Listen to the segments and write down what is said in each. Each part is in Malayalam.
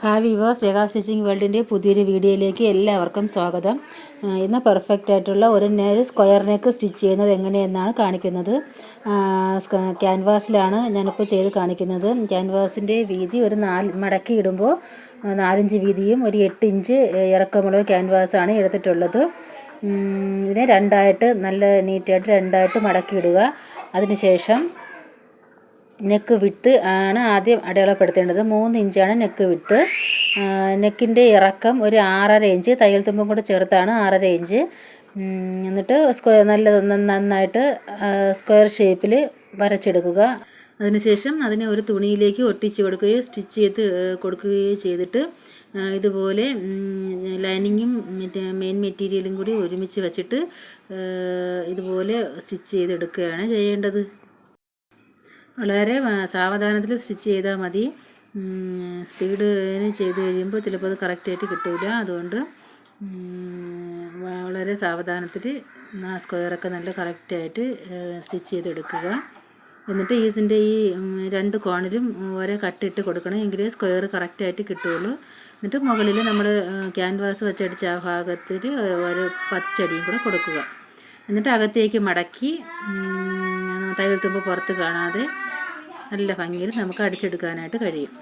ഹായ് വിവേഴ്സ്, രേഖ സ്റ്റിച്ചിങ് വേൾഡിൻ്റെ പുതിയൊരു വീഡിയോയിലേക്ക് എല്ലാവർക്കും സ്വാഗതം. ഇന്ന് പെർഫെക്റ്റ് ആയിട്ടുള്ള ഒരു സ്ക്വയർ നെക്ക് സ്റ്റിച്ച് ചെയ്യുന്നത് എങ്ങനെയെന്നാണ് കാണിക്കുന്നത്. ക്യാൻവാസിലാണ് ഞാനിപ്പോൾ ചെയ്ത് കാണിക്കുന്നത്. ക്യാൻവാസിൻ്റെ വീതി ഒരു മടക്കി ഇടുമ്പോൾ 4 ഇഞ്ച് വീതിയും ഒരു 8 ഇഞ്ച് ഇറക്കമുള്ള ക്യാൻവാസാണ് എടുത്തിട്ടുള്ളത്. ഇതിനെ നല്ല നീറ്റായിട്ട് രണ്ടായിട്ട് മടക്കി ഇടുക. അതിനുശേഷം നെക്ക് വിട്ട് ആണ് ആദ്യം അടയാളപ്പെടുത്തേണ്ടത്. 3 ഇഞ്ചാണ് നെക്ക് വിട്ട്. നെക്കിൻ്റെ ഇറക്കം ഒരു 6.5 ഇഞ്ച്, തയ്യൽ തുമ്പും കൂടെ ചേർത്താണ് 6.5 ഇഞ്ച്. എന്നിട്ട് നന്നായിട്ട് സ്ക്വയർ ഷേപ്പിൽ വരച്ചെടുക്കുക. അതിനുശേഷം അതിനെ ഒരു തുണിയിലേക്ക് ഒട്ടിച്ച് കൊടുക്കുകയോ സ്റ്റിച്ച് ചെയ്ത് കൊടുക്കുകയോ ചെയ്തിട്ട് ഇതുപോലെ ലൈനിങ്ങും മെയിൻ മെറ്റീരിയലും കൂടി ഒരുമിച്ച് വച്ചിട്ട് ഇതുപോലെ സ്റ്റിച്ച് ചെയ്തെടുക്കുകയാണ് ചെയ്യേണ്ടത്. വളരെ സാവധാനത്തിൽ സ്റ്റിച്ച് ചെയ്താൽ മതി. സ്പീഡിന് ചെയ്ത് കഴിയുമ്പോൾ ചിലപ്പോൾ അത് കറക്റ്റായിട്ട് കിട്ടില്ല. അതുകൊണ്ട് വളരെ സാവധാനത്തിൽ സ്ക്വയറൊക്കെ നല്ല കറക്റ്റായിട്ട് സ്റ്റിച്ച് ചെയ്തെടുക്കുക. എന്നിട്ട് ഇതിൻ്റെ ഈ 2 കോണിലും ഓരോ കട്ടിട്ട് കൊടുക്കണം, എങ്കിലേ സ്ക്വയർ കറക്റ്റായിട്ട് കിട്ടുകയുള്ളൂ. എന്നിട്ട് മുകളിൽ നമ്മൾ ക്യാൻവാസ് വെച്ചടിച്ച ആ ഭാഗത്തിൽ ഒരു പച്ചടിയും കൂടെ കൊടുക്കുക. എന്നിട്ട് അകത്തേക്ക് മടക്കി തയ്യൽ തുമ്പ് പുറത്ത് കാണാതെ നല്ല ഭംഗിയിൽ നമുക്ക് അടിച്ചെടുക്കാനായിട്ട് കഴിയും.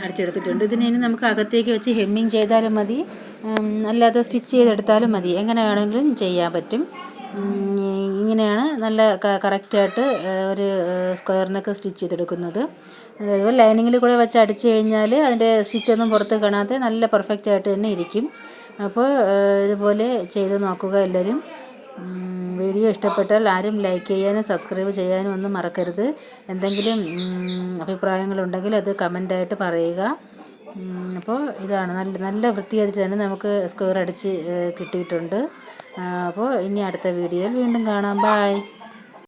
അടിച്ചെടുത്തിട്ടുണ്ട്. ഇതിനെ നമുക്ക് അകത്തേക്ക് വെച്ച് ഹെമ്മിങ് ചെയ്താലും മതി, അല്ലാതെ സ്റ്റിച്ച് ചെയ്തെടുത്താലും മതി. എങ്ങനെ വേണമെങ്കിലും ചെയ്യാൻ പറ്റും. ഇങ്ങനെയാണ് നല്ല കറക്റ്റായിട്ട് ഒരു സ്ക്വയറിനൊക്കെ സ്റ്റിച്ച് ചെയ്തെടുക്കുന്നത്. അതുപോലെ ലൈനിങ്ങിൽ കൂടെ വെച്ച് അടിച്ചു കഴിഞ്ഞാൽ അതിൻ്റെ സ്റ്റിച്ചൊന്നും പുറത്ത് കാണാതെ നല്ല പെർഫെക്റ്റായിട്ട് തന്നെ ഇരിക്കും. അപ്പോൾ ഇതുപോലെ ചെയ്ത് നോക്കുക എല്ലാവരും. വീഡിയോ ഇഷ്ടപ്പെട്ടാൽ ആരും ലൈക്ക് ചെയ്യാനും സബ്സ്ക്രൈബ് ചെയ്യാനും ഒന്നും മറക്കരുത്. എന്തെങ്കിലും അഭിപ്രായങ്ങളുണ്ടെങ്കിൽ അത് കമൻ്റായിട്ട് പറയുക. അപ്പോൾ ഇതാണ് നല്ല വൃത്തിയായിട്ട് തന്നെ നമുക്ക് സ്ക്വയർ അടിച്ച് കിട്ടിയിട്ടുണ്ട്. അപ്പോൾ ഇനി അടുത്ത വീഡിയോയിൽ വീണ്ടും കാണാം. ബൈ.